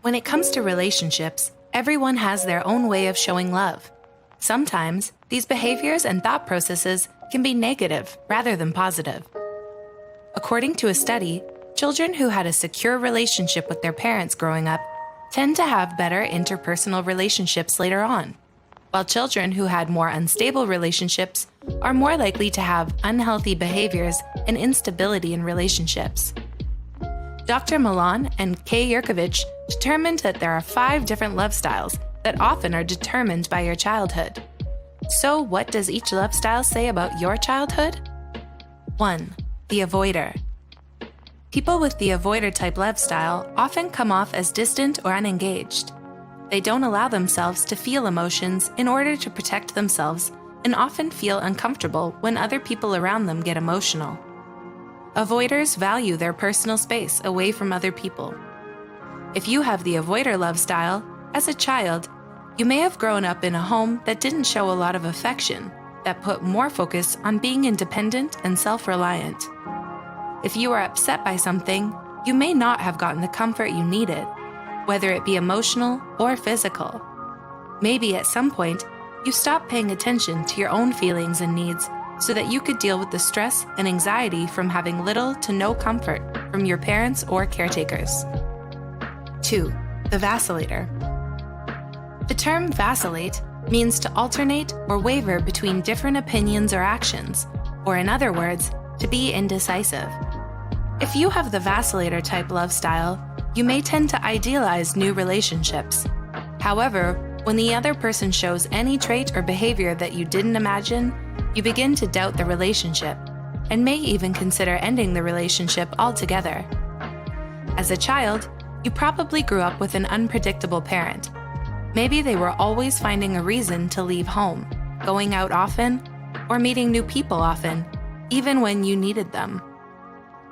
When it comes to relationships, everyone has their own way of showing love. Sometimes, these behaviors and thought processes can be negative rather than positive. According to a study, children who had a secure relationship with their parents growing up tend to have better interpersonal relationships later on, while children who had more unstable relationships are more likely to have unhealthy behaviors and instability in relationships. Dr. Milan and Kay Yurkovich determined that there are 5 different love styles that often are determined by your childhood. So what does each love style say about your childhood? 1. The avoider. People with the avoider type love style often come off as distant or unengaged. They don't allow themselves to feel emotions in order to protect themselves and often feel uncomfortable when other people around them get emotional. Avoiders value their personal space away from other people. If you have the avoider love style, as a child, you may have grown up in a home that didn't show a lot of affection, that put more focus on being independent and self-reliant. If you are upset by something, you may not have gotten the comfort you needed, whether it be emotional or physical. Maybe at some point, you stopped paying attention to your own feelings and needs so that you could deal with the stress and anxiety from having little to no comfort from your parents or caretakers. 2. The vacillator. The term vacillate means to alternate or waver between different opinions or actions, or in other words, to be indecisive. If you have the vacillator type love style, you may tend to idealize new relationships. However, when the other person shows any trait or behavior that you didn't imagine, you begin to doubt the relationship, and may even consider ending the relationship altogether. As a child, you probably grew up with an unpredictable parent. Maybe they were always finding a reason to leave home, going out often, or meeting new people often, even when you needed them.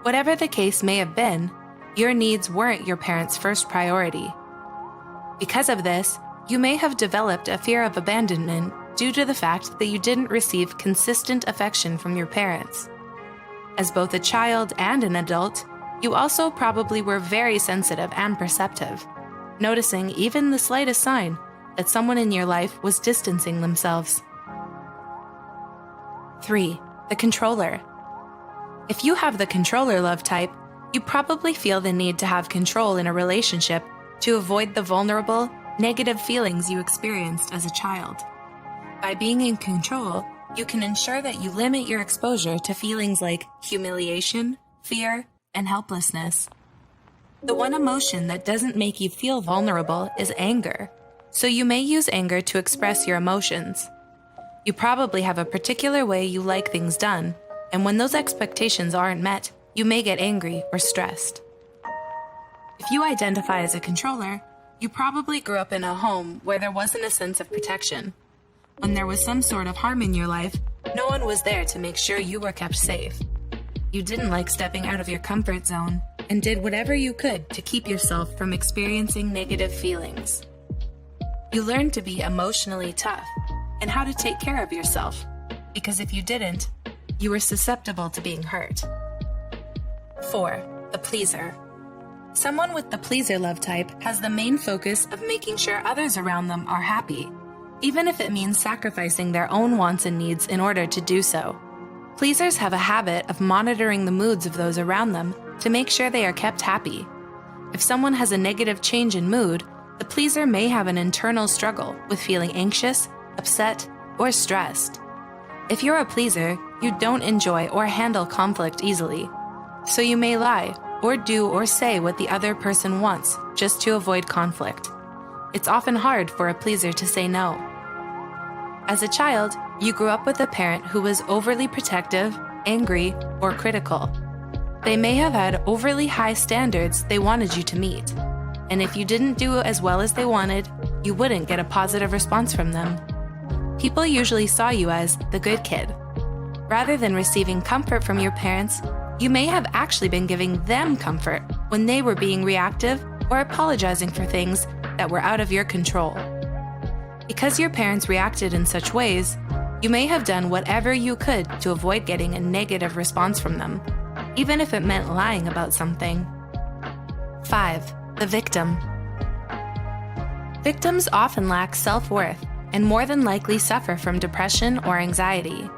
Whatever the case may have been, your needs weren't your parents' first priority. Because of this, you may have developed a fear of abandonment due to the fact that you didn't receive consistent affection from your parents. As both a child and an adult, you also probably were very sensitive and perceptive, noticing even the slightest sign that someone in your life was distancing themselves. 3. The controller. If you have the controller love type, you probably feel the need to have control in a relationship to avoid the vulnerable, negative feelings you experienced as a child. By being in control, you can ensure that you limit your exposure to feelings like humiliation, fear, and helplessness. The one emotion that doesn't make you feel vulnerable is anger, so you may use anger to express your emotions. You probably have a particular way you like things done, and when those expectations aren't met, you may get angry or stressed. If you identify as a controller, you probably grew up in a home where there wasn't a sense of protection. When there was some sort of harm in your life, no one was there to make sure you were kept safe. You didn't like stepping out of your comfort zone and did whatever you could to keep yourself from experiencing negative feelings. You learned to be emotionally tough and how to take care of yourself, because if you didn't, you were susceptible to being hurt. 4. The pleaser. Someone with the pleaser love type has the main focus of making sure others around them are happy, even if it means sacrificing their own wants and needs in order to do so. Pleasers have a habit of monitoring the moods of those around them to make sure they are kept happy. If someone has a negative change in mood, the pleaser may have an internal struggle with feeling anxious, upset, or stressed. If you're a pleaser, you don't enjoy or handle conflict easily, so you may lie or do or say what the other person wants just to avoid conflict. It's often hard for a pleaser to say no. As a child, you grew up with a parent who was overly protective, angry, or critical. They may have had overly high standards they wanted you to meet, and if you didn't do as well as they wanted, you wouldn't get a positive response from them. People usually saw you as the good kid. Rather than receiving comfort from your parents, you may have actually been giving them comfort when they were being reactive or apologizing for things that were out of your control. Because your parents reacted in such ways, you may have done whatever you could to avoid getting a negative response from them, even if it meant lying about something. 5. The victim. Victims often lack self-worth and more than likely suffer from depression or anxiety.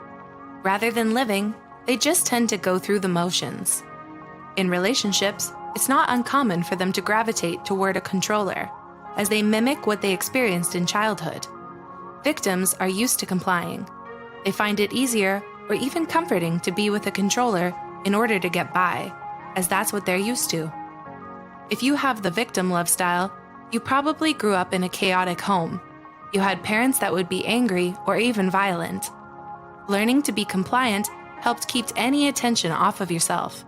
Rather than living, they just tend to go through the motions. In relationships, it's not uncommon for them to gravitate toward a controller, as they mimic what they experienced in childhood. Victims are used to complying. They find it easier or even comforting to be with a controller in order to get by, as that's what they're used to. If you have the victim love style, you probably grew up in a chaotic home. You had parents that would be angry or even violent. Learning to be compliant helped keep any attention off of yourself.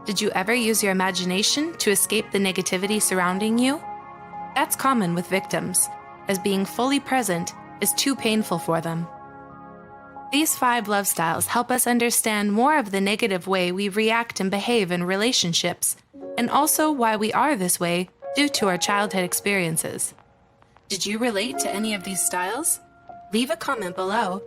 Did you ever use your imagination to escape the negativity surrounding you? That's common with victims, as being fully present is too painful for them. These 5 love styles help us understand more of the negative way we react and behave in relationships, and also why we are this way due to our childhood experiences. Did you relate to any of these styles? Leave a comment below